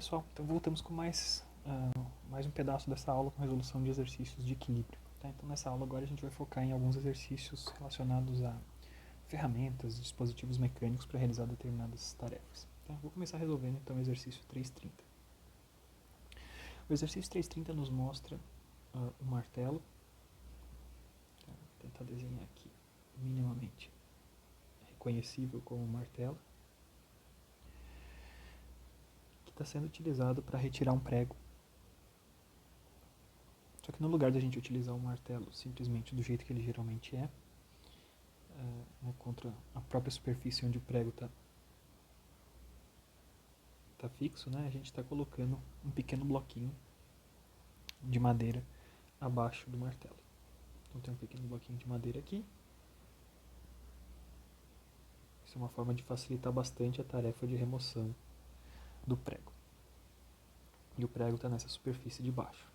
pessoal, então voltamos com mais um pedaço dessa aula com resolução de exercícios de equilíbrio. Tá? Então nessa aula agora a gente vai focar em alguns exercícios relacionados a ferramentas, dispositivos mecânicos para realizar determinadas tarefas. Tá? Vou começar resolvendo então o exercício 330. O exercício 330 nos mostra um martelo. Tá? Vou tentar desenhar aqui minimamente reconhecível como um martelo, que está sendo utilizado para retirar um prego. Só que no lugar de a gente utilizar o martelo simplesmente do jeito que ele geralmente é, contra a própria superfície onde o prego está fixo, né, a gente está colocando um pequeno bloquinho de madeira abaixo do martelo. Então tem um pequeno bloquinho de madeira aqui. Isso é uma forma de facilitar bastante a tarefa de remoção do prego. E o prego está nessa superfície de baixo.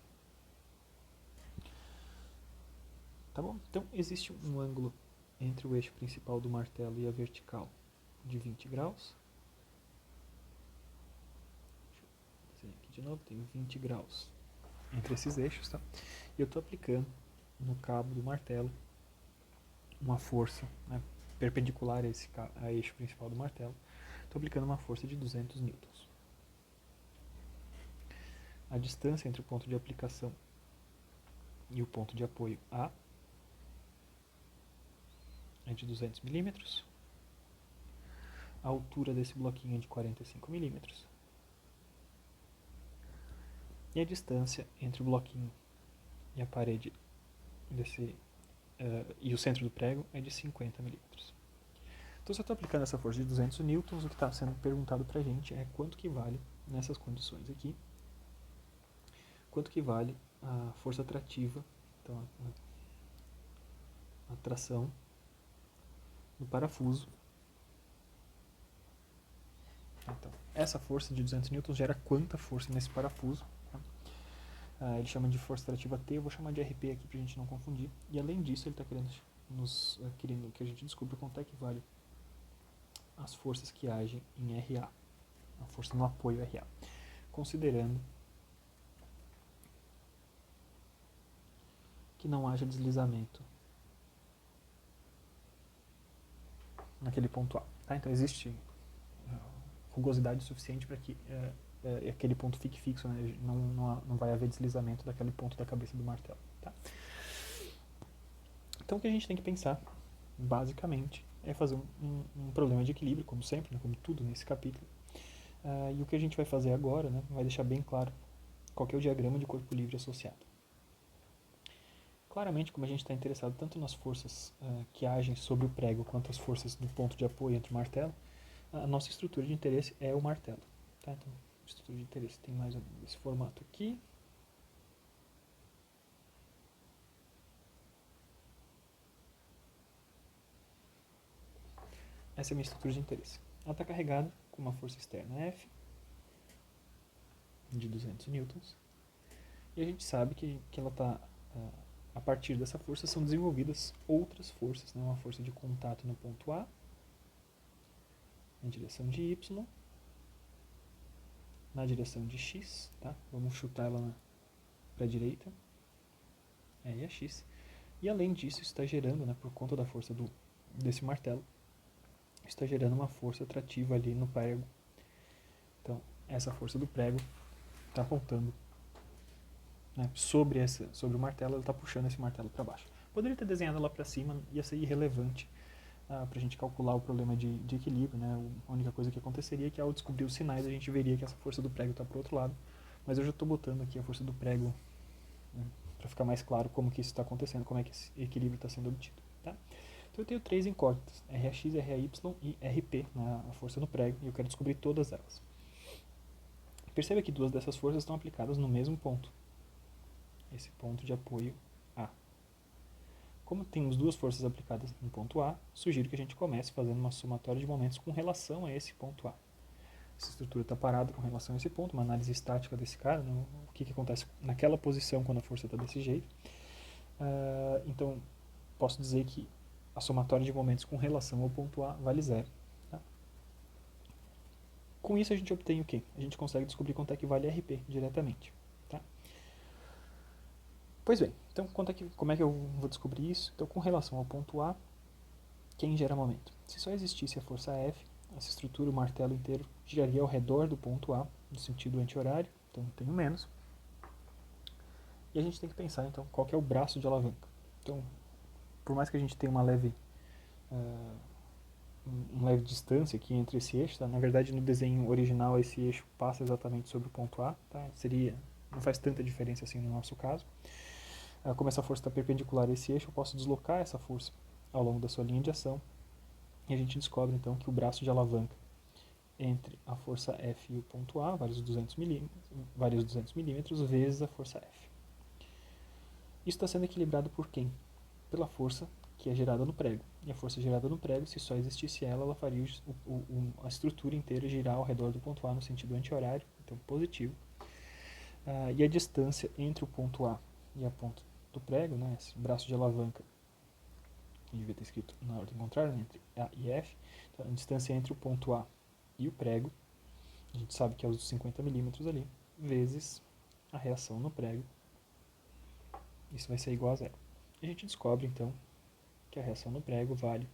Tá bom? Então existe um ângulo entre o eixo principal do martelo e a vertical de 20 graus. Deixa eu desenhar aqui de novo, tem 20 graus entre esses eixos, tá? E eu estou aplicando no cabo do martelo uma força, né, perpendicular a eixo principal do martelo. Estou aplicando uma força de 200 newtons. A distância entre o ponto de aplicação e o ponto de apoio A é de 200 milímetros. A altura desse bloquinho é de 45 milímetros. E a distância entre o bloquinho e a parede e o centro do prego é de 50 milímetros. Então, se eu estou aplicando essa força de 200 newtons, o que está sendo perguntado para a gente é quanto que vale, nessas condições aqui, quanto que vale a força atrativa, então a tração do parafuso. Então, essa força de 200 newtons gera quanta força nesse parafuso? Tá? Ele chama de força atrativa T, eu vou chamar de RP aqui para a gente não confundir. E além disso, ele está querendo que a gente descubra quanto é que vale as forças que agem em RA, a força no apoio RA, considerando que não haja deslizamento naquele ponto A. Tá? Então existe rugosidade suficiente para que aquele ponto fique fixo, né? Não vai haver deslizamento daquele ponto da cabeça do martelo. Tá? Então o que a gente tem que pensar, basicamente, é fazer um problema de equilíbrio, como sempre, né? Como tudo nesse capítulo. E o que a gente vai fazer agora, né, vai deixar bem claro qual que é o diagrama de corpo livre associado. Claramente, como a gente está interessado tanto nas forças que agem sobre o prego quanto as forças do ponto de apoio entre o martelo, a nossa estrutura de interesse é o martelo. Tá? Então, a estrutura de interesse tem mais ou menos esse formato aqui. Essa é a minha estrutura de interesse. Ela está carregada com uma força externa F, de 200 newtons. E a gente sabe que ela está... a partir dessa força são desenvolvidas outras forças, né? Uma força de contato no ponto A, na direção de Y, na direção de X, tá? Vamos chutar ela para a direita, é a X. E além disso, está gerando, né, por conta da força desse martelo, está gerando uma força atrativa ali no prego. Então, essa força do prego está apontando, né, sobre o martelo, ela está puxando esse martelo para baixo. Poderia ter desenhado lá para cima, ia ser irrelevante para a gente calcular o problema de equilíbrio, né? A única coisa que aconteceria é que ao descobrir os sinais a gente veria que essa força do prego está para o outro lado, mas eu já estou botando aqui a força do prego, né, para ficar mais claro como que isso está acontecendo, como é que esse equilíbrio está sendo obtido. Tá? Então eu tenho três incógnitas, RAX, RAY e RP, né, a força no prego, e eu quero descobrir todas elas. Perceba que duas dessas forças estão aplicadas no mesmo ponto, esse ponto de apoio A. Como temos duas forças aplicadas no ponto A, sugiro que a gente comece fazendo uma somatória de momentos com relação a esse ponto A. Essa estrutura está parada com relação a esse ponto, uma análise estática desse cara, né? O que acontece naquela posição quando a força está desse jeito. Então, posso dizer que a somatória de momentos com relação ao ponto A vale zero. Tá? Com isso a gente obtém o quê? A gente consegue descobrir quanto é que vale RP diretamente. Tá? Pois bem, então como é que eu vou descobrir isso? Então, com relação ao ponto A, quem gera momento? Se só existisse a força F, essa estrutura, o martelo inteiro, giraria ao redor do ponto A, no sentido anti-horário, então tenho menos. E a gente tem que pensar, então, qual que é o braço de alavanca. Então, por mais que a gente tenha uma leve distância aqui entre esse eixo, tá? Na verdade, no desenho original, esse eixo passa exatamente sobre o ponto A, tá? Não faz tanta diferença assim no nosso caso. Como essa força está perpendicular a esse eixo, eu posso deslocar essa força ao longo da sua linha de ação, e a gente descobre então que o braço de alavanca entre a força F e o ponto A, vários 200 milímetros, vezes a força F. Isso está sendo equilibrado por quem? Pela força que é gerada no prego. E a força gerada no prego, se só existisse ela, ela faria a estrutura inteira girar ao redor do ponto A no sentido anti-horário, então positivo. E a distância entre o ponto A e a ponta do prego, né, esse braço de alavanca, eu devia ter escrito na ordem contrária, né, entre A e F, então, a distância entre o ponto A e o prego, a gente sabe que é os 50 milímetros ali, vezes a reação no prego, isso vai ser igual a zero. E a gente descobre, então, que a reação no prego vale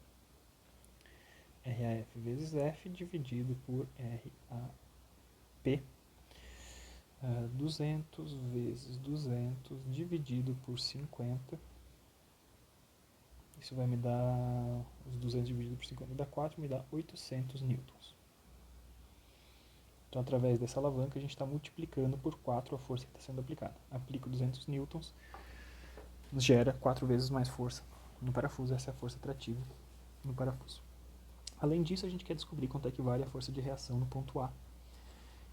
RAF vezes F dividido por RAP, 200 vezes 200 dividido por 50. Isso vai me dar, os 200 dividido por 50 dá 4, me dá 800 newtons. Então, através dessa alavanca, a gente está multiplicando por 4 a força que está sendo aplicada. Aplico 200 newtons, gera 4 vezes mais força no parafuso. Essa é a força atrativa no parafuso. Além disso, a gente quer descobrir quanto é que vale a força de reação no ponto A.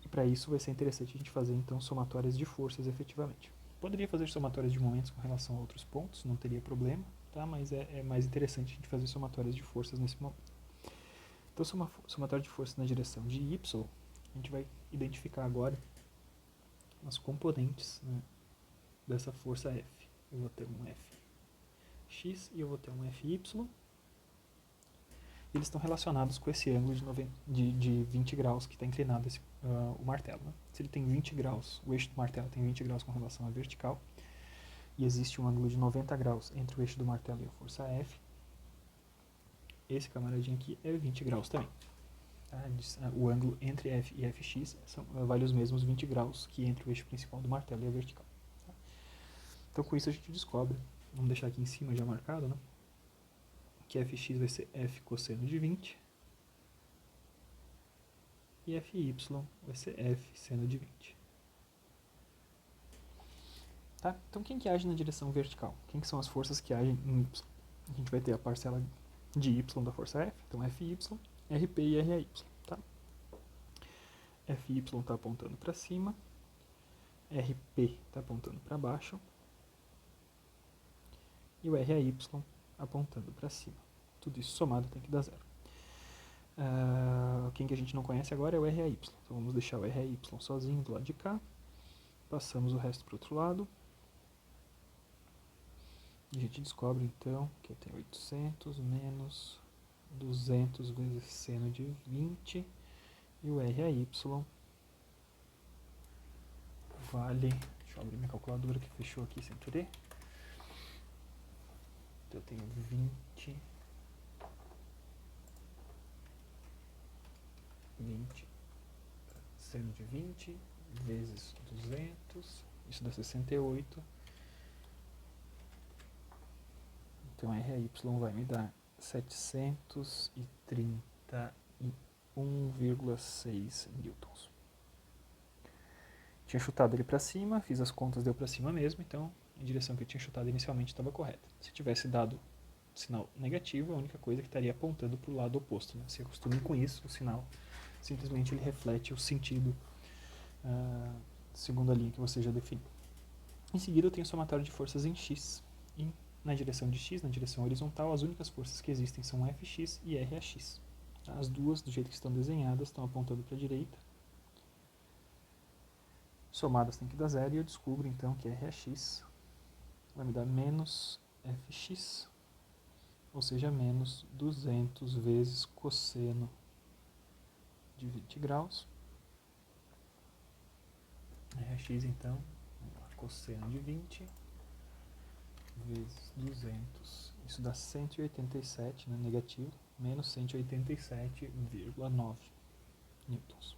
E para isso vai ser interessante a gente fazer, então, somatórias de forças efetivamente. Poderia fazer somatórias de momentos com relação a outros pontos, não teria problema, tá? Mas é mais interessante a gente fazer somatórias de forças nesse momento. Então, somatória de forças na direção de Y, a gente vai identificar agora as componentes, né, dessa força F. Eu vou ter um Fx e eu vou ter um Fy. Eles estão relacionados com esse ângulo de 20 graus que está inclinado o martelo. Né? Se ele tem 20 graus, o eixo do martelo tem 20 graus com relação à vertical, e existe um ângulo de 90 graus entre o eixo do martelo e a força F, esse camaradinho aqui é 20 graus também. Tá? O ângulo entre F e Fx vale os mesmos 20 graus que entre o eixo principal do martelo e a vertical. Tá? Então, com isso a gente descobre, vamos deixar aqui em cima já marcado, né? Que Fx vai ser F cosseno de 20 e Fy vai ser F seno de 20. Tá? Então, quem que age na direção vertical? Quem que são as forças que agem em Y? A gente vai ter a parcela de Y da força F, então Fy, Rp e Ray. Tá? Fy está apontando para cima, Rp está apontando para baixo e o Ray apontando para cima. Tudo isso somado tem que dar zero. Quem que a gente não conhece agora é o Ray. Então vamos deixar o Ray sozinho do lado de cá. Passamos o resto para o outro lado. E a gente descobre então que eu tenho 800 menos 200 vezes seno de 20 e o Ray vale, deixa eu abrir minha calculadora que fechou aqui sem querer. Então eu tenho 20 seno de 20 vezes 200, isso dá 68. Então Ray vai me dar 731,6 newtons. Tinha chutado ele para cima, fiz as contas, deu para cima mesmo, então a direção que eu tinha chutado inicialmente estava correta. Se tivesse dado sinal negativo, a única coisa que estaria apontando para o lado oposto. Né? Se acostumem com isso, o sinal simplesmente ele reflete o sentido segundo a linha que você já definiu. Em seguida eu tenho o somatório de forças em X. E na direção de X, na direção horizontal, as únicas forças que existem são Fx e Rax. As duas, do jeito que estão desenhadas, estão apontando para a direita. Somadas tem que dar zero e eu descubro então que Rax vai me dar menos Fx, ou seja, menos 200 vezes cosseno de 20 graus, Rx, então, cosseno de 20 vezes 200. Isso dá 187, né, negativo, menos 187,9 newtons.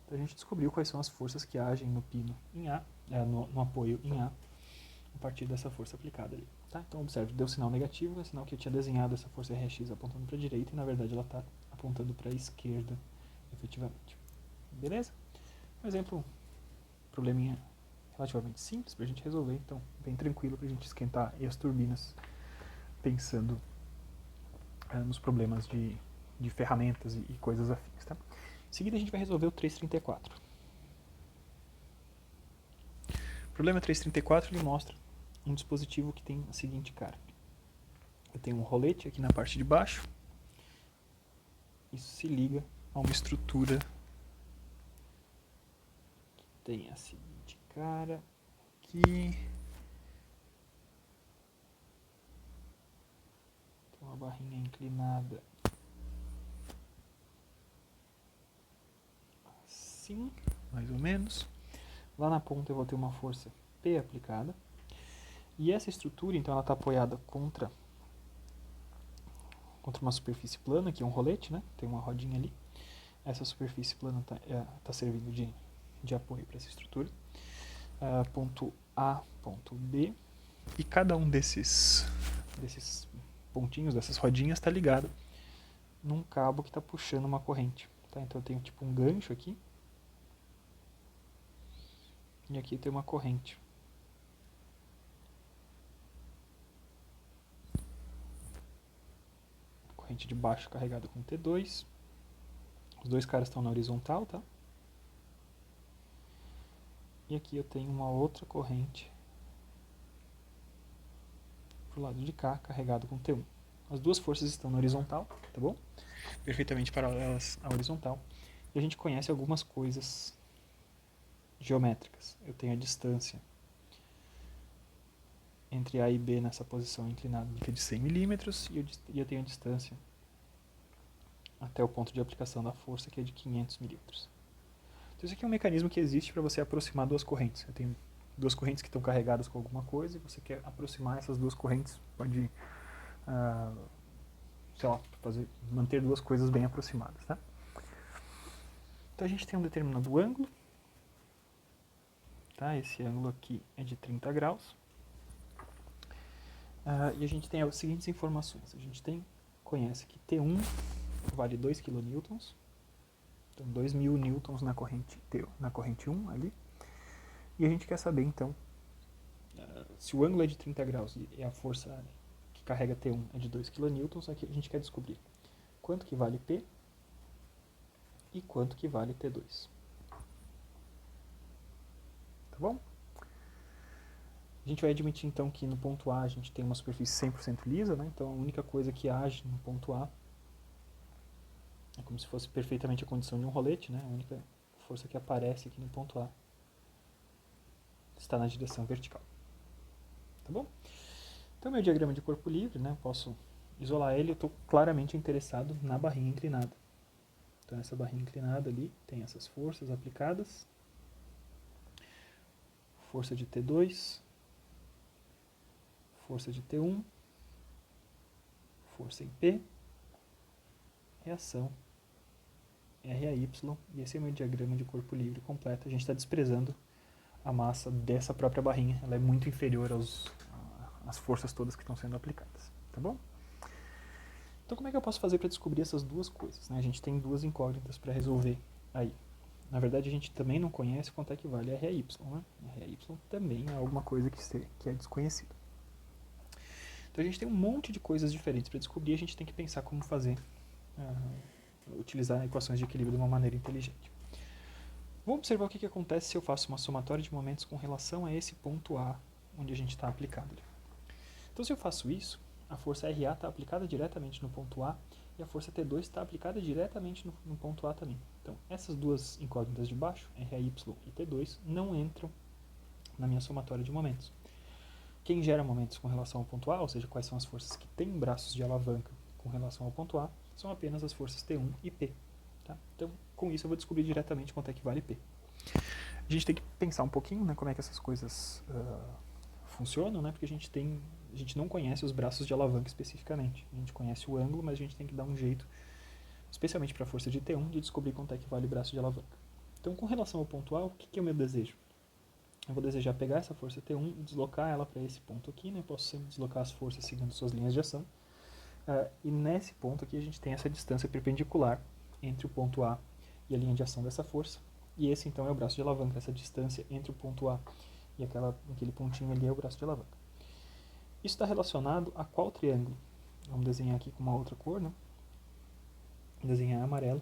Então a gente descobriu quais são as forças que agem no pino em A, no apoio em A, a partir dessa força aplicada ali. Tá? Então observe, deu sinal negativo, é sinal que eu tinha desenhado essa força Rx apontando para a direita e na verdade ela está apontando para a esquerda, efetivamente. Beleza? Um exemplo, probleminha relativamente simples para a gente resolver, então bem tranquilo para a gente esquentar as turbinas pensando nos problemas de ferramentas e coisas afins. Tá? Em seguida a gente vai resolver o 334. O problema 334 ele mostra um dispositivo que tem a seguinte cara. Eu tenho um rolete aqui na parte de baixo. Isso se liga a uma estrutura que tem a seguinte cara aqui. Tem uma barrinha inclinada assim, mais ou menos. Lá na ponta eu vou ter uma força P aplicada. E essa estrutura, então, ela está apoiada contra uma superfície plana, que é um rolete, né? Tem uma rodinha ali. Essa superfície plana tá servindo de apoio para essa estrutura. Ponto A, ponto B. E cada um desses pontinhos, dessas rodinhas, está ligado num cabo que está puxando uma corrente. Tá? Então eu tenho tipo um gancho aqui. E aqui tem uma corrente. Corrente de baixo carregada com T2. Os dois caras estão na horizontal, tá? E aqui eu tenho uma outra corrente pro lado de cá, carregado com T1. As duas forças estão na horizontal, tá bom? Perfeitamente paralelas à horizontal. E a gente conhece algumas coisas geométricas. Eu tenho a distância entre A e B nessa posição inclinada, que é de 100 milímetros, e eu tenho a distância até o ponto de aplicação da força, que é de 500 milímetros. Então isso aqui é um mecanismo que existe para você aproximar duas correntes. Eu tenho duas correntes que estão carregadas com alguma coisa, e você quer aproximar essas duas correntes, pode, sei lá, manter duas coisas bem aproximadas, tá? Então a gente tem um determinado ângulo, tá? Esse ângulo aqui é de 30 graus. E a gente tem as seguintes informações. A gente conhece que T1 vale 2 kN, então 2.000 newtons na corrente 1 ali. E a gente quer saber, então, se o ângulo é de 30 graus e a força que carrega T1 é de 2 kN, aqui a gente quer descobrir quanto que vale P e quanto que vale T2. Tá bom? A gente vai admitir, então, que no ponto A a gente tem uma superfície 100% lisa, né? Então a única coisa que age no ponto A é como se fosse perfeitamente a condição de um rolete, né? A única força que aparece aqui no ponto A está na direção vertical. Tá bom? Então, meu diagrama de corpo livre, né? Posso isolar ele, eu estou claramente interessado na barrinha inclinada. Então, essa barrinha inclinada ali tem essas forças aplicadas. Força de T2, força de T1, força em P, reação RAY, e esse é o meu diagrama de corpo livre completo. A gente está desprezando a massa dessa própria barrinha, ela é muito inferior às forças todas que estão sendo aplicadas, tá bom? Então como é que eu posso fazer para descobrir essas duas coisas, né? A gente tem duas incógnitas para resolver aí. Na verdade a gente também não conhece quanto é que vale RAY, né? RAY também é alguma coisa que é desconhecida. Então a gente tem um monte de coisas diferentes para descobrir, a gente tem que pensar como fazer, utilizar equações de equilíbrio de uma maneira inteligente. Vamos observar o que acontece se eu faço uma somatória de momentos com relação a esse ponto A, onde a gente está aplicado. Então se eu faço isso, a força RA está aplicada diretamente no ponto A e a força T2 está aplicada diretamente no ponto A também. Então essas duas incógnitas de baixo, RAY e T2, não entram na minha somatória de momentos. Quem gera momentos com relação ao ponto A, ou seja, quais são as forças que têm braços de alavanca com relação ao ponto A, são apenas as forças T1 e P. Tá? Então, com isso eu vou descobrir diretamente quanto é que vale P. A gente tem que pensar um pouquinho, né, como é que essas coisas funcionam, né, porque a gente não conhece os braços de alavanca especificamente. A gente conhece o ângulo, mas a gente tem que dar um jeito, especialmente para a força de T1, de descobrir quanto é que vale o braço de alavanca. Então, com relação ao ponto A, o que é o meu desejo? Eu vou desejar pegar essa força T1 e deslocar ela para esse ponto aqui, né? Posso sempre deslocar as forças seguindo suas linhas de ação. E nesse ponto aqui a gente tem essa distância perpendicular entre o ponto A e a linha de ação dessa força. E esse então é o braço de alavanca, essa distância entre o ponto A e aquele pontinho ali é o braço de alavanca. Isso está relacionado a qual triângulo? Vamos desenhar aqui com uma outra cor, né? Desenhar amarelo.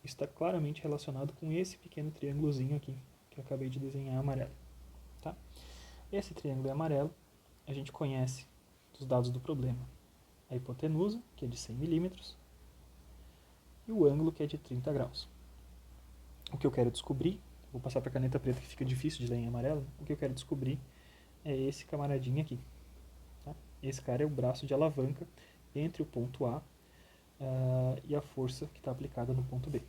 Isso está claramente relacionado com esse pequeno triângulozinho aqui, que eu acabei de desenhar amarelo. Tá? Esse triângulo é amarelo, a gente conhece dos dados do problema a hipotenusa, que é de 100 milímetros, e o ângulo, que é de 30 graus. O que eu quero descobrir, vou passar para a caneta preta que fica difícil de ler em amarelo, o que eu quero descobrir é esse camaradinho aqui. Tá? Esse cara é o braço de alavanca entre o ponto A e a força que está aplicada no ponto B.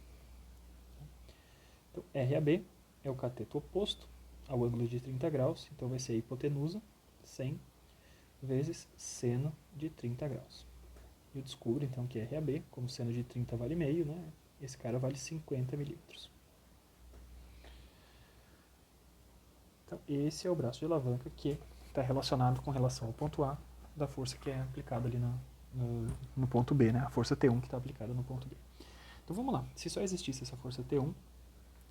Então, RAB é o cateto oposto ao ângulo de 30 graus, então vai ser a hipotenusa 100 vezes seno de 30 graus. Eu descubro então que RAB, como seno de 30 vale meio, né? Esse cara vale 50 milímetros. Então, esse é o braço de alavanca que está relacionado com relação ao ponto A da força que é aplicada ali no ponto B, né? A força T1 que está aplicada no ponto B. Então vamos lá. Se só existisse essa força T1,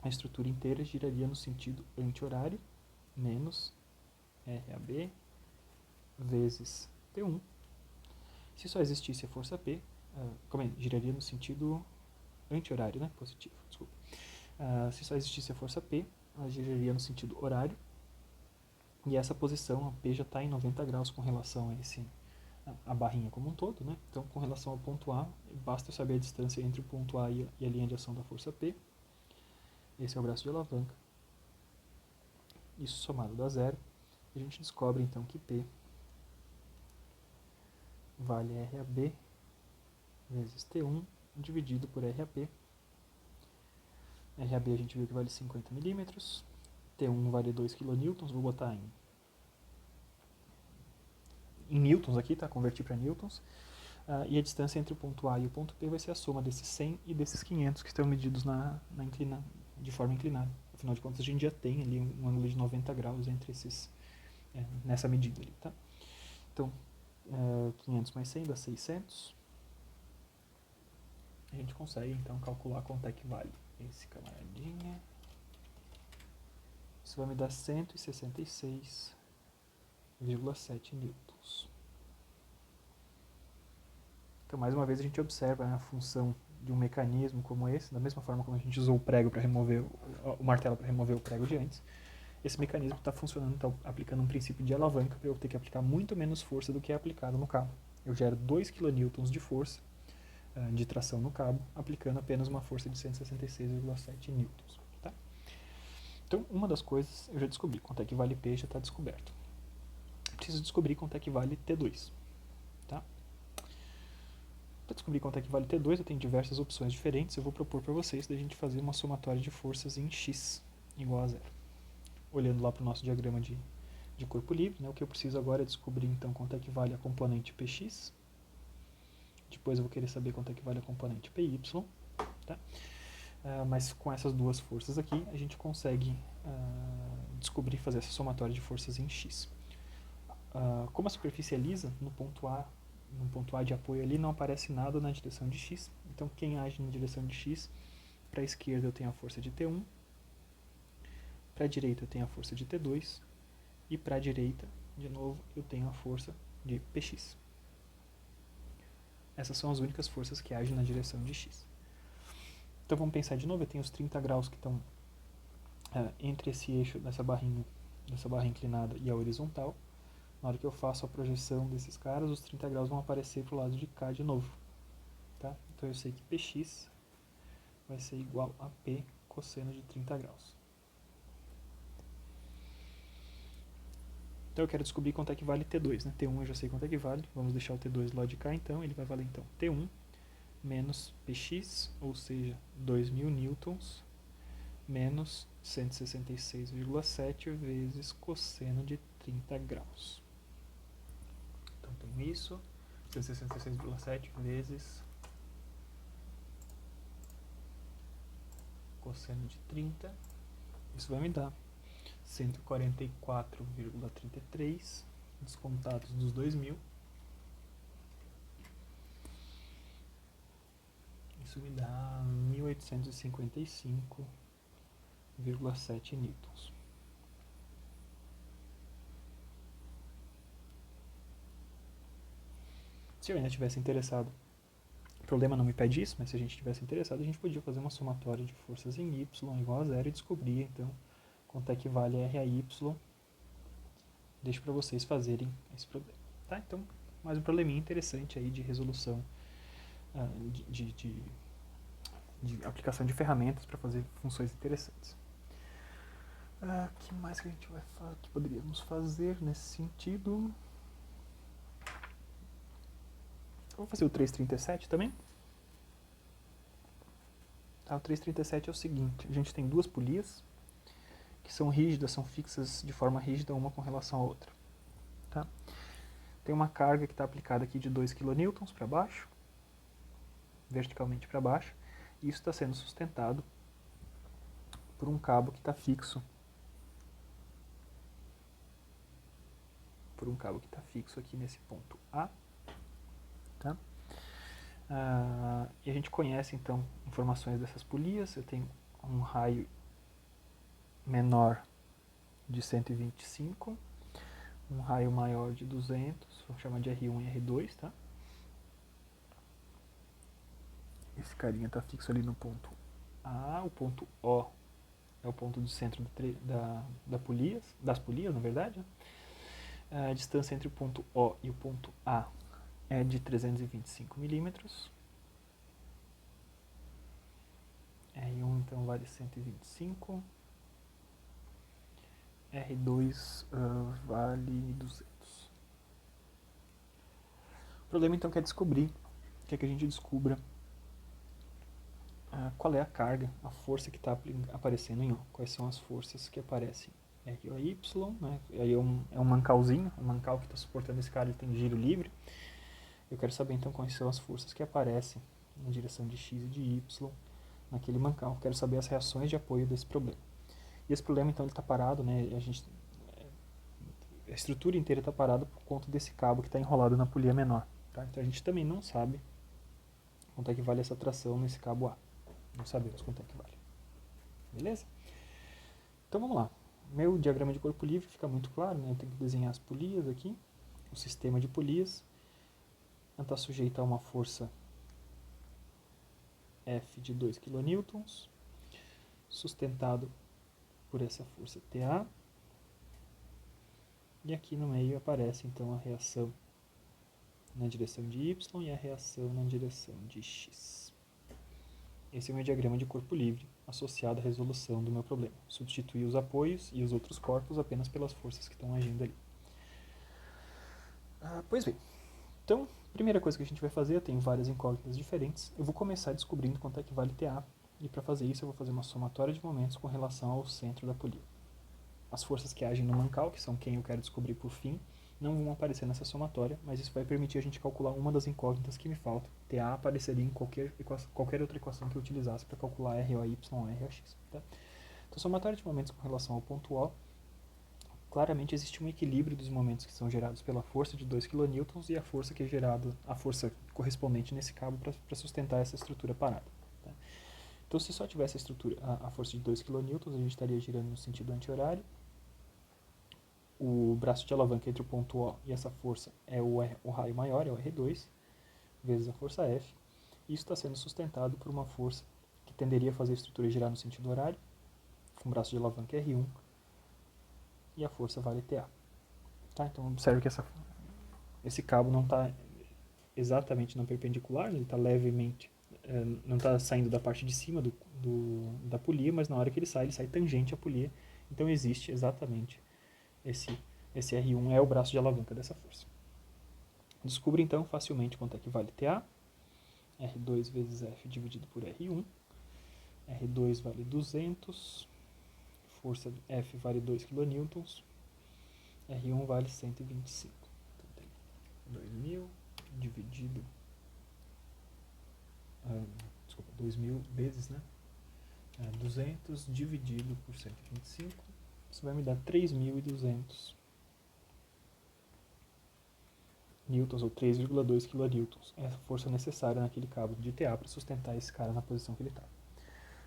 a estrutura inteira giraria no sentido anti-horário menos RAB vezes T1. Se só existisse a força P, giraria no sentido anti-horário, né? Positivo, desculpa. Se só existisse a força P, ela giraria no sentido horário. E essa posição, a P já está em 90 graus com relação a barrinha como um todo, né? Então, com relação ao ponto A, basta eu saber a distância entre o ponto A e a linha de ação da força P. Esse é o braço de alavanca. Isso somado dá zero. A gente descobre então que P vale RAB vezes T1 dividido por RAP. RAB a gente viu que vale 50 milímetros. T1 vale 2 kN, vou botar em newtons aqui, tá? Convertir para newtons. E a distância entre o ponto A e o ponto P vai ser a soma desses 100 e desses 500 que estão medidos de forma inclinada. Afinal de contas, a gente já tem ali um ângulo de 90 graus entre nessa medida ali, tá? Então, 500 mais 100 dá 600. A gente consegue, então, calcular quanto é que vale esse camaradinha. Isso vai me dar 166,7 newtons. Então, mais uma vez, a gente observa, né, a função de um mecanismo como esse, da mesma forma como a gente usou o prego para remover o martelo para remover o prego de antes. Esse mecanismo está funcionando, está aplicando um princípio de alavanca para eu ter que aplicar muito menos força do que é aplicado no cabo. Eu gero 2 kN de força de tração no cabo, aplicando apenas uma força de 166,7 newtons. Tá? Então, uma das coisas eu já descobri, quanto é que vale P já está descoberto. Preciso descobrir quanto é que vale T2. Tá? Para descobrir quanto é que vale T2, eu tenho diversas opções diferentes. Eu vou propor para vocês da gente fazer uma somatória de forças em X igual a zero. Olhando lá para o nosso diagrama de corpo livre, né, o que eu preciso agora é descobrir então quanto é que vale a componente Px. Depois eu vou querer saber quanto é que vale a componente Py. Tá? Mas com essas duas forças aqui, a gente consegue descobrir, fazer essa somatória de forças em X. Como a superfície é lisa, no ponto A de apoio ali não aparece nada na direção de X. Então, quem age na direção de X, para a esquerda eu tenho a força de T1, para a direita eu tenho a força de T2, e para a direita, de novo, eu tenho a força de Px. Essas são as únicas forças que agem na direção de X. Então vamos pensar de novo, eu tenho os 30 graus que estão entre esse eixo dessa barra inclinada e a horizontal. Na hora que eu faço a projeção desses caras, os 30 graus vão aparecer para o lado de cá de novo. Tá? Então eu sei que Px vai ser igual a P cosseno de 30 graus. Então eu quero descobrir quanto é que vale T2, né? T1 eu já sei quanto é que vale, vamos deixar o T2 do lado de cá, então ele vai valer então T1 menos Px, ou seja, 2.000 newtons, menos 166,7 vezes cosseno de 30 graus. Então tenho isso, 166,7 vezes cosseno de 30, isso vai me dar 144,33, descontados dos 2.000. Isso me dá 1855,7 newtons. Se eu ainda tivesse interessado, o problema não me pede isso, mas se a gente tivesse interessado, a gente podia fazer uma somatória de forças em y igual a zero e descobrir, então, quanto é que vale R a y. Deixo para vocês fazerem esse problema. Tá? Então, mais um probleminha interessante aí de resolução, de aplicação de ferramentas para fazer funções interessantes. O que mais que a gente que poderíamos fazer nesse sentido? Vou fazer o 337 também. Tá, o 337 é o seguinte, a gente tem duas polias que são rígidas, são fixas de forma rígida uma com relação à outra. Tá? Tem uma carga que está aplicada aqui de 2 kN para baixo, verticalmente para baixo, e isso está sendo sustentado por um cabo que está fixo. Por um cabo que está fixo aqui nesse ponto A. Tá? E a gente conhece então informações dessas polias. Eu tenho um raio menor de 125, um raio maior de 200, vou chamar de R1 e R2, tá? Esse carinha está fixo ali no ponto A, o ponto O é o ponto de centro das polias, na verdade. Né? A distância entre o ponto O e o ponto A é de 325 milímetros. R1 então vale 125. R2 vale 200. O problema então é descobrir, quer que a gente descubra qual é a carga, a força que está aparecendo em O. Quais são as forças que aparecem? R ou Y, né? Aí é um mancalzinho, um mancal que está suportando esse cara, ele tem giro livre. Eu quero saber então quais são as forças que aparecem na direção de X e de Y naquele mancal. Quero saber as reações de apoio desse problema. E esse problema então ele está parado, né? A estrutura inteira está parada por conta desse cabo que está enrolado na polia menor. Tá? Então a gente também não sabe quanto é que vale essa tração nesse cabo A. Não sabemos quanto é que vale. Beleza? Então vamos lá. Meu diagrama de corpo livre fica muito claro, né? Eu tenho que desenhar as polias aqui, o sistema de polias. Ela está sujeita a uma força F de 2 kN, sustentado por essa força TA. E aqui no meio aparece então a reação na direção de Y e a reação na direção de X. Esse é o meu diagrama de corpo livre, associado à resolução do meu problema. Substituir os apoios e os outros corpos apenas pelas forças que estão agindo ali. Pois bem, então, primeira coisa que a gente vai fazer, eu tenho várias incógnitas diferentes, eu vou começar descobrindo quanto é que vale TA, e para fazer isso eu vou fazer uma somatória de momentos com relação ao centro da polia. As forças que agem no mancal, que são quem eu quero descobrir por fim, não vão aparecer nessa somatória, mas isso vai permitir a gente calcular uma das incógnitas que me faltam. TA apareceria em qualquer outra equação que eu utilizasse para calcular R ou Y ou R ou X. Tá? Então, somatória de momentos com relação ao ponto O, claramente existe um equilíbrio dos momentos que são gerados pela força de 2 kN e a força que é gerada, a força correspondente nesse cabo para sustentar essa estrutura parada. Tá? Então, se só tivesse a força de 2 kN, a gente estaria girando no sentido anti-horário. O braço de alavanca entre o ponto O e essa força é o raio maior, é o R2, vezes a força F. Isso está sendo sustentado por uma força que tenderia a fazer a estrutura girar no sentido horário, com o braço de alavanca R1, e a força vale TA. Tá? Então observe que esse cabo não está exatamente na perpendicular, ele está levemente, não está saindo da parte de cima da polia, mas na hora que ele sai tangente à polia. Então existe exatamente esse R1 é o braço de alavanca dessa força. Descubra então facilmente quanto é que vale TA. R2 vezes F dividido por R1. R2 vale 200 força F vale 2 kN, R1 vale 125. Então tem 2.000 dividido, 2.000 vezes, né? 200 dividido por 125, isso vai me dar 3.200 newtons, ou 3,2 kilonewtons. É a força necessária naquele cabo de TA para sustentar esse cara na posição que ele está.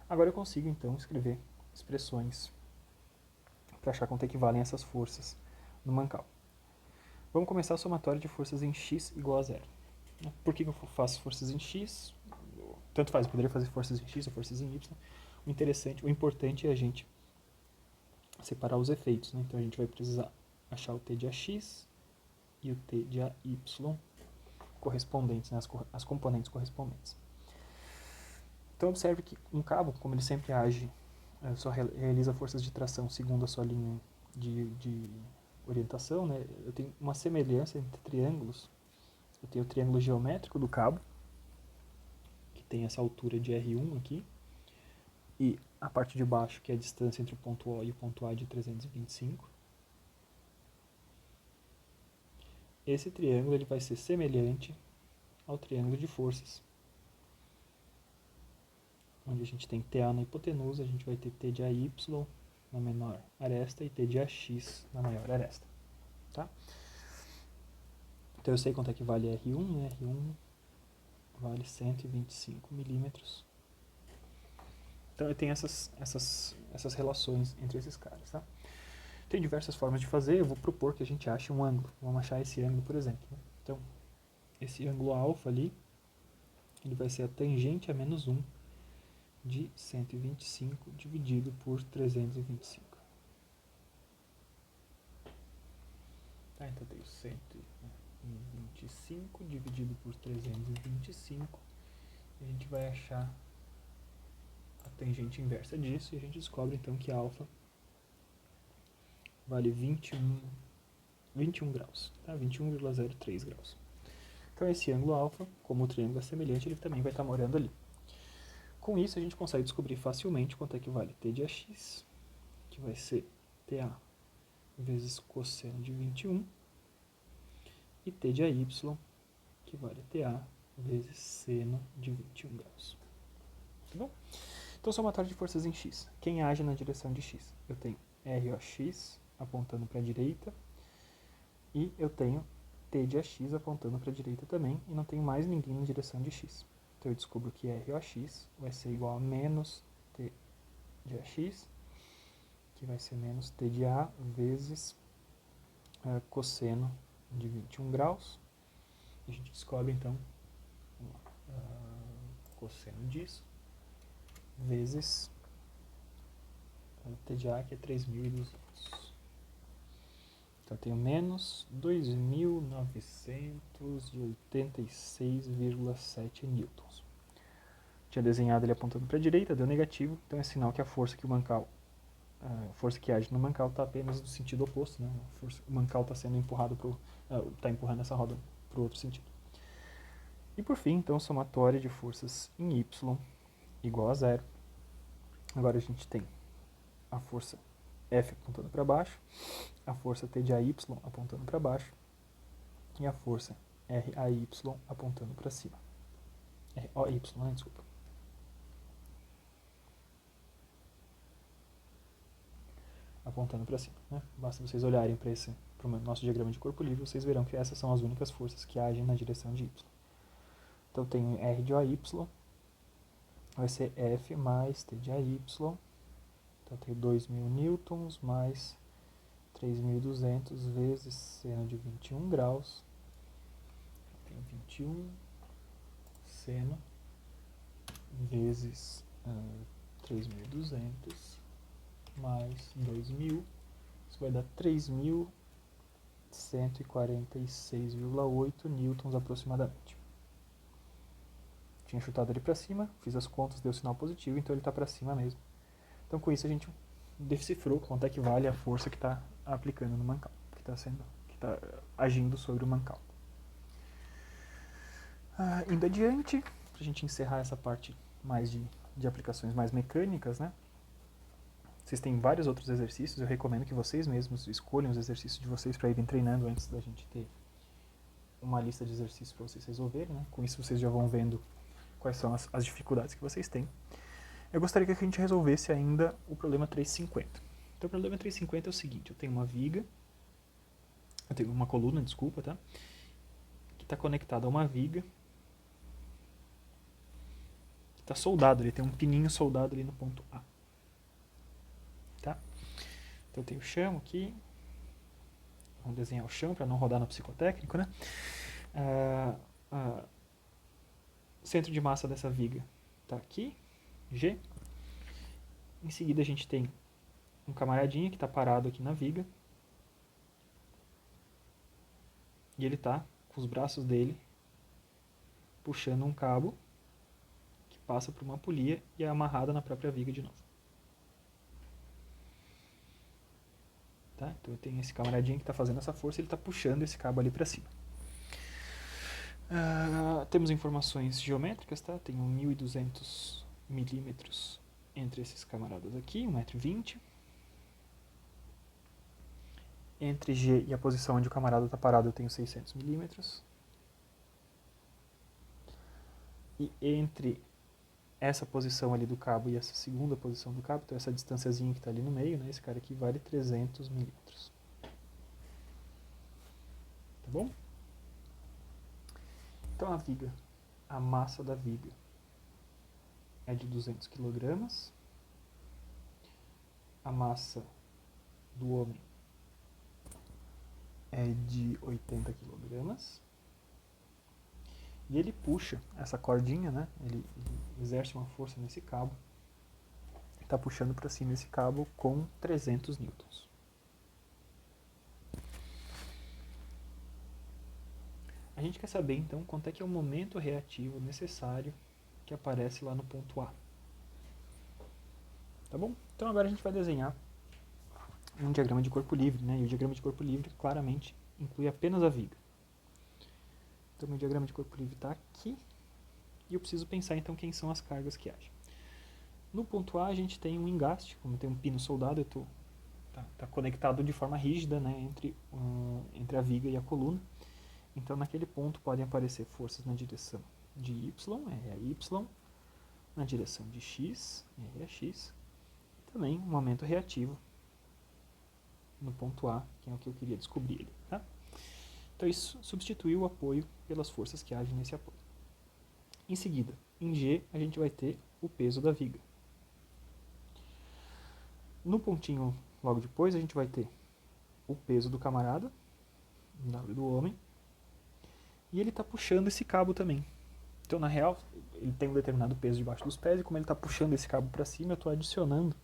Agora eu consigo, então, escrever expressões para achar quanto equivalem essas forças no mancal. Vamos começar a somatória de forças em x igual a zero. Por que eu faço forças em x? Tanto faz, eu poderia fazer forças em x ou forças em y. O importante é a gente separar os efeitos, né? Então a gente vai precisar achar o t de ax e o t de ay correspondentes, né? As componentes correspondentes. Então observe que um cabo, como ele sempre age, só realiza forças de tração segundo a sua linha de orientação, né? Eu tenho uma semelhança entre triângulos. Eu tenho o triângulo geométrico do cabo, que tem essa altura de R1 aqui, e a parte de baixo, que é a distância entre o ponto O e o ponto A de 325. Esse triângulo ele vai ser semelhante ao triângulo de forças, onde a gente tem TA na hipotenusa, a gente vai ter T de AY na menor aresta e T de AX na maior aresta. Tá? Então eu sei quanto é que vale R1, né? R1 vale 125 milímetros. Então eu tenho essas relações entre esses caras. Tá? Tem diversas formas de fazer, eu vou propor que a gente ache um ângulo. Vamos achar esse ângulo, por exemplo. Né? Então, esse ângulo alfa ali, ele vai ser a tangente a menos 1 de 125 dividido por 325. Tá, então eu tenho 125 dividido por 325. E a gente vai achar a tangente inversa disso e a gente descobre então que alfa vale 21 graus, tá? 21,03 graus. Então esse ângulo alfa, como o triângulo é semelhante, ele também vai estar morando ali. Com isso a gente consegue descobrir facilmente quanto é que vale t de ax, que vai ser TA vezes cosseno de 21, e t de AY, que vale TA vezes seno de 21 graus. Tá bom? Então, somatório de forças em x. Quem age na direção de x? Eu tenho ROX apontando para a direita e eu tenho T de AX apontando para a direita também e não tenho mais ninguém na direção de x. Então, eu descubro que ROX vai ser igual a menos T de AX, que vai ser menos T de A vezes cosseno de 21 graus. A gente descobre, então, cosseno disso vezes T de A, que é 3.200. Então, eu tenho menos 2.986,7 newtons. Tinha desenhado ele apontando para a direita, deu negativo, então é sinal que a força que a força que age no mancal está apenas no sentido oposto, né? O mancal está sendo empurrado está empurrando essa roda para o outro sentido. E por fim, então, somatória de forças em y igual a zero. Agora a gente tem a força F apontando para baixo, a força T de AY apontando para baixo e a força RAY apontando para cima. ROY, né? Desculpa. Apontando para cima. Né? Basta vocês olharem para o nosso diagrama de corpo livre, vocês verão que essas são as únicas forças que agem na direção de Y. Então, eu tenho R de AY, vai ser F mais T de AY. Então, eu tenho 2.000 newtons mais 3.200 vezes seno de 21 graus. Eu tenho 21 seno vezes 3.200 mais 2.000. Isso vai dar 3.146,8 newtons aproximadamente. Tinha chutado ele para cima, fiz as contas, deu sinal positivo, então ele está para cima mesmo. Então com isso a gente decifrou quanto é que vale a força que está aplicando no mancal, que está agindo sobre o mancal. Indo adiante, para a gente encerrar essa parte mais de aplicações mais mecânicas, né? Vocês têm vários outros exercícios, eu recomendo que vocês mesmos escolham os exercícios de vocês para irem treinando antes da gente ter uma lista de exercícios para vocês resolverem, né? Com isso vocês já vão vendo quais são as dificuldades que vocês têm. Eu gostaria que a gente resolvesse ainda o problema 350. Então o problema 350 é o seguinte, eu tenho uma viga, eu tenho uma coluna, desculpa, tá? Que está conectada a uma viga, que está soldado, ele tem um pininho soldado ali no ponto A. Tá? Então eu tenho o chão aqui, vamos desenhar o chão para não rodar no psicotécnico, né? Centro de massa dessa viga está aqui, G. Em seguida a gente tem um camaradinha que está parado aqui na viga. E ele está com os braços dele puxando um cabo que passa por uma polia e é amarrada na própria viga de novo. Tá? Então eu tenho esse camaradinho que está fazendo essa força, ele está puxando esse cabo ali para cima. Temos informações geométricas, tá? Tenho 1.200 milímetros entre esses camaradas aqui, 1,20 m. Entre G e a posição onde o camarada está parado eu tenho 600 milímetros. E entre essa posição ali do cabo e essa segunda posição do cabo, então essa distânciazinha que está ali no meio, né, esse cara aqui vale 300 milímetros. Tá bom? Então a viga, a massa da viga é de 200 kg. A massa do homem é de 80 kg. E ele puxa essa cordinha, né? Ele exerce uma força nesse cabo. Está puxando para cima esse cabo com 300 newtons. A gente quer saber, então, quanto é que é o momento reativo necessário que aparece lá no ponto A. Tá bom? Então agora a gente vai desenhar um diagrama de corpo livre, né? E o diagrama de corpo livre claramente inclui apenas a viga. Então meu diagrama de corpo livre está aqui. E eu preciso pensar então quem são as cargas que agem. No ponto A a gente tem um engaste, como tem um pino soldado, tá conectado de forma rígida, né, entre a viga e a coluna. Então naquele ponto podem aparecer forças na direção de Y, é Y, na direção de X, é X, e também um momento reativo no ponto A, que é o que eu queria descobrir ele. Tá? Então isso substitui o apoio pelas forças que agem nesse apoio. Em seguida, em G, a gente vai ter o peso da viga. No pontinho logo depois, a gente vai ter o peso do camarada, W do homem, e ele está puxando esse cabo também. Então, na real, ele tem um determinado peso debaixo dos pés, e como ele está puxando esse cabo para cima, eu estou adicionando.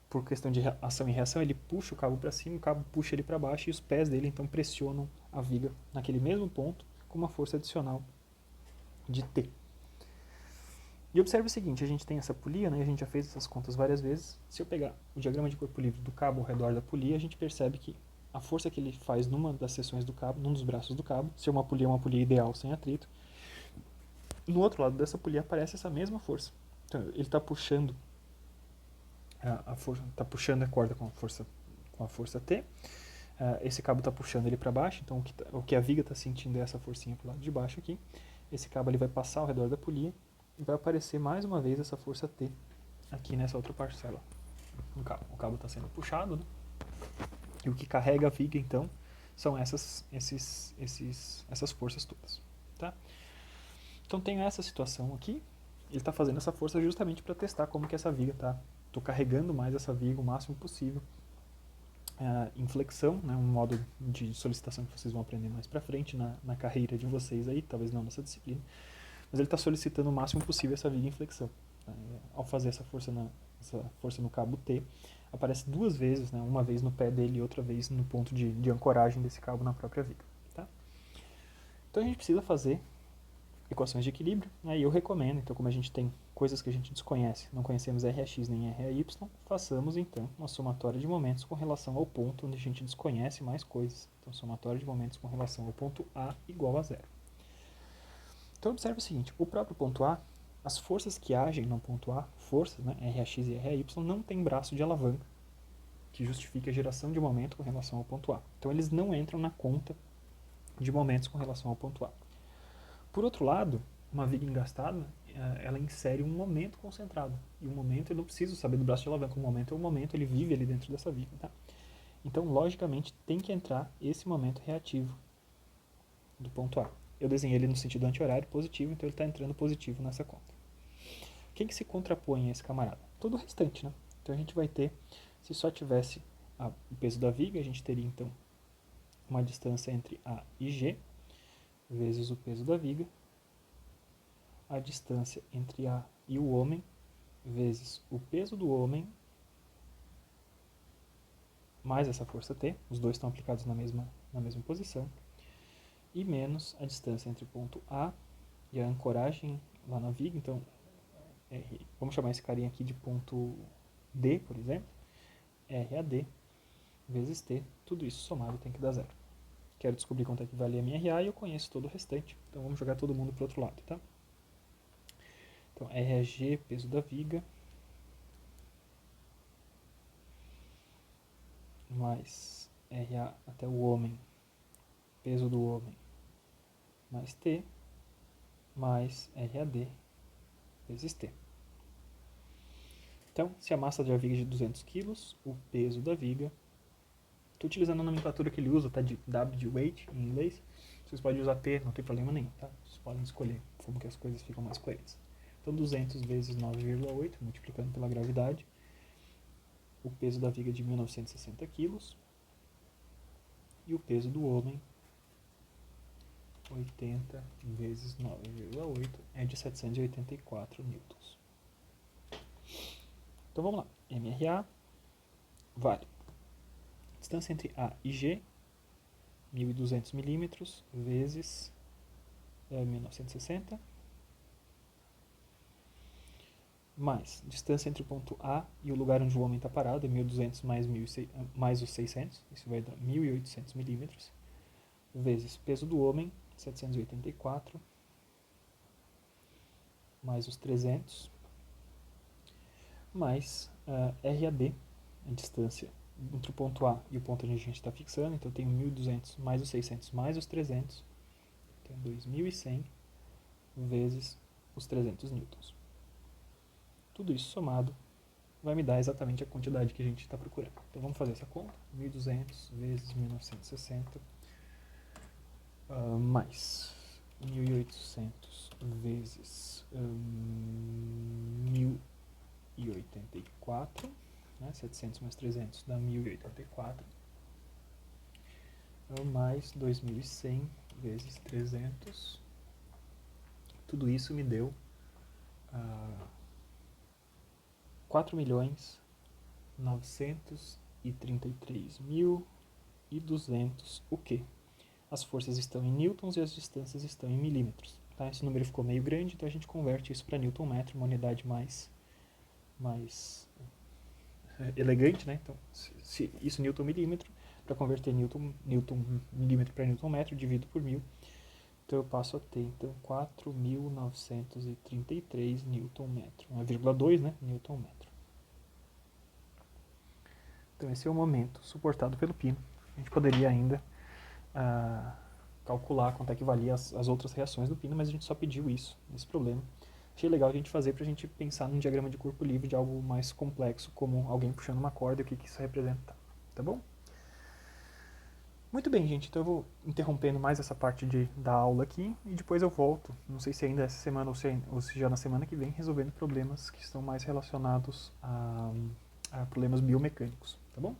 Por questão de ação e reação, ele puxa o cabo para cima, o cabo puxa ele para baixo, e os pés dele, então, pressionam a viga naquele mesmo ponto, com uma força adicional de T. E observe o seguinte, a gente tem essa polia, né, a gente já fez essas contas várias vezes. Se eu pegar o diagrama de corpo livre do cabo ao redor da polia, a gente percebe que a força que ele faz numa das seções do cabo, num dos braços do cabo, se é uma polia ideal sem atrito, no outro lado dessa polia aparece essa mesma força. Então ele está puxando tá puxando a corda com a força T. Esse cabo está puxando ele para baixo, então o que a viga está sentindo é essa forcinha para o lado de baixo aqui. Esse cabo ele vai passar ao redor da polia e vai aparecer mais uma vez essa força T aqui nessa outra parcela. O cabo está sendo puxado, né? E o que carrega a viga, então, são essas forças todas. Tá? Então, tenho essa situação aqui. Ele está fazendo essa força justamente para testar como que essa viga está. Estou carregando mais essa viga o máximo possível. Em flexão, né, um modo de solicitação que vocês vão aprender mais para frente na carreira de vocês aí, talvez não nessa disciplina. Mas ele está solicitando o máximo possível essa viga em flexão. Ao fazer essa força no cabo T, aparece duas vezes, né, uma vez no pé dele e outra vez no ponto de ancoragem desse cabo na própria viga. Tá? Então a gente precisa fazer equações de equilíbrio, né, e eu recomendo, então como a gente tem coisas que a gente desconhece, não conhecemos RAX nem RAY, façamos então uma somatória de momentos com relação ao ponto onde a gente desconhece mais coisas. Então somatória de momentos com relação ao ponto A igual a zero. Então observe o seguinte, o próprio ponto A, As forças que agem no ponto A, forças, né, RAX e RAY, não tem braço de alavanca que justifique a geração de momento com relação ao ponto A. Então eles não entram na conta de momentos com relação ao ponto A. Por outro lado, uma viga engastada, ela insere um momento concentrado. E o momento, eu não preciso saber do braço de alavanca, o momento é o momento, ele vive ali dentro dessa viga. Tá? Então, logicamente, tem que entrar esse momento reativo do ponto A. Eu desenhei ele no sentido anti-horário positivo, então ele está entrando positivo nessa conta. Quem que se contrapõe a esse camarada? Todo o restante, né? Então a gente vai ter, se só tivesse o peso da viga, a gente teria então uma distância entre A e G, vezes o peso da viga, a distância entre A e o homem, vezes o peso do homem, mais essa força T, os dois estão aplicados na mesma posição, e menos a distância entre o ponto A e a ancoragem lá na viga, então vamos chamar esse carinha aqui de ponto D, por exemplo, RAD vezes T, tudo isso somado tem que dar zero. Quero descobrir quanto é que vale a minha RA e eu conheço todo o restante, então vamos jogar todo mundo para o outro lado, tá? Então, RAG, peso da viga, mais RA até o homem, peso do homem, mais T, mais RAD, vezes T. Então, se a massa da viga é de 200 kg, o peso da viga, estou utilizando a nomenclatura que ele usa, tá, de W de weight em inglês, vocês podem usar P, não tem problema nenhum, tá? Vocês podem escolher como que as coisas ficam mais coerentes. Então, 200 vezes 9,8, multiplicando pela gravidade, o peso da viga é de 1960 kg, e o peso do homem, 80 vezes 9,8, é de 784 newtons. Então vamos lá, MRA vale distância entre A e G, 1.200 milímetros, vezes 1960, mais distância entre o ponto A e o lugar onde o homem está parado, é 1.200 mais os 600, isso vai dar 1.800 milímetros, vezes peso do homem, 784, mais os 300, mais RAD, a distância entre o ponto A e o ponto onde a gente está fixando, então eu tenho 1.200 mais os 600 mais os 300, então 2.100 vezes os 300 newtons. Tudo isso somado vai me dar exatamente a quantidade que a gente está procurando. Então vamos fazer essa conta, 1.200 vezes 1960, mais 1.800 vezes 1.084, né? 700 mais 300 dá 1.084, mais 2.100 vezes 300, tudo isso me deu 4.933.200, o que? As forças estão em newtons e as distâncias estão em milímetros. Tá? Esse número ficou meio grande, então a gente converte isso para newton-metro, uma unidade mais elegante, né? Então, se isso newton-milímetro, para converter newton-milímetro para newton-metro, divido por 1.000. Então eu passo a ter 4.933 newton-metro, 1,2, né? Newton-metro. Então esse é o momento suportado pelo pino. A gente poderia ainda calcular quanto é que valia as outras reações do pino, mas a gente só pediu isso nesse problema. Achei legal a gente fazer para a gente pensar num diagrama de corpo livre de algo mais complexo, como alguém puxando uma corda e o que isso representa. Tá bom? Muito bem, gente. Então eu vou interrompendo mais essa parte da aula aqui e depois eu volto. Não sei se ainda essa semana ou se já na semana que vem, resolvendo problemas que estão mais relacionados a problemas biomecânicos. Tá bom?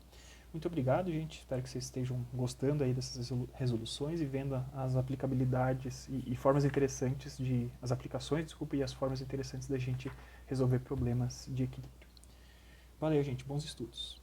Muito obrigado, gente. Espero que vocês estejam gostando aí dessas resoluções e vendo as aplicabilidades e formas interessantes as aplicações, desculpa, e as formas interessantes da gente resolver problemas de equilíbrio. Valeu, gente. Bons estudos.